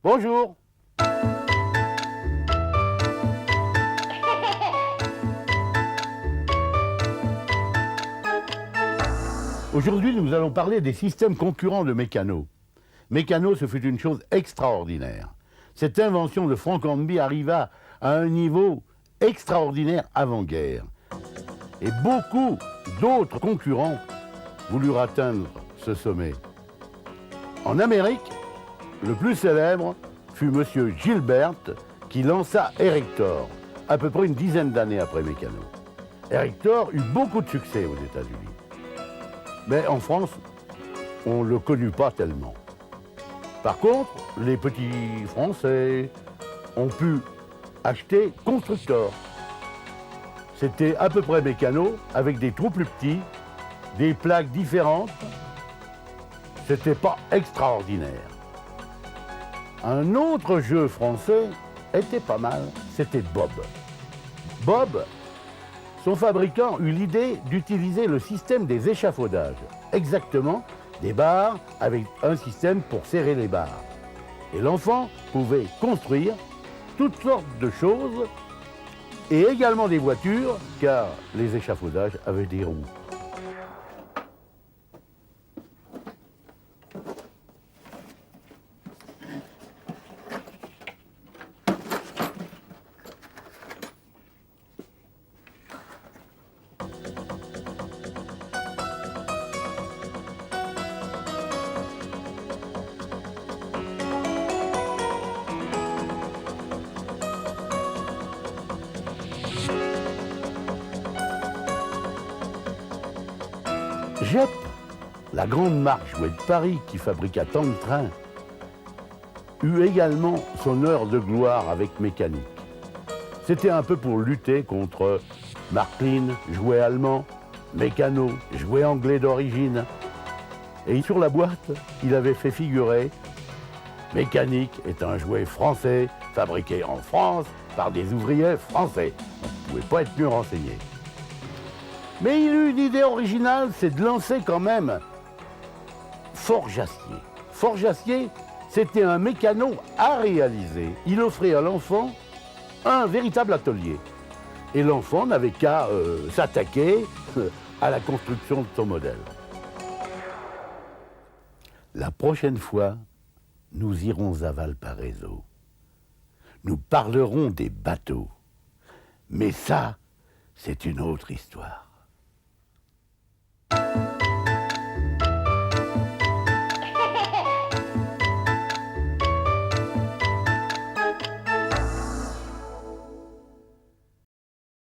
Bonjour. Aujourd'hui, nous allons parler des systèmes concurrents de Mécano. Mécano, ce fut une chose extraordinaire. Cette invention de Frank Hornby arriva à un niveau extraordinaire avant-guerre. Et beaucoup d'autres concurrents voulurent atteindre ce sommet. En Amérique, le plus célèbre fut M. Gilbert qui lança Erector, à peu près une dizaine d'années après Mécano. Erector eut beaucoup de succès aux États-Unis. Mais en France, on ne le connut pas tellement. Par contre, les petits Français ont pu acheter Constructor. C'était à peu près Mécano, avec des trous plus petits, des plaques différentes. C'était pas extraordinaire. Un autre jeu français était pas mal, c'était Bob. Bob, son fabricant eut l'idée d'utiliser le système des échafaudages, exactement des barres avec un système pour serrer les barres. Et l'enfant pouvait construire toutes sortes de choses et également des voitures, car les échafaudages avaient des roues. Jep, la grande marque jouet de Paris qui fabriqua tant de trains, eut également son heure de gloire avec Mécanique. C'était un peu pour lutter contre Märklin, jouet allemand, Mécano, jouet anglais d'origine. Et sur la boîte, il avait fait figurer « Mécanique est un jouet français fabriqué en France par des ouvriers français ». On ne pouvait pas être mieux renseigné. Mais il eut une idée originale, c'est de lancer quand même Forge-Acier. Forge-Acier, c'était un mécano à réaliser. Il offrait à l'enfant un véritable atelier. Et l'enfant n'avait qu'à s'attaquer à la construction de son modèle. La prochaine fois, nous irons à Valparaiso. Nous parlerons des bateaux. Mais ça, c'est une autre histoire.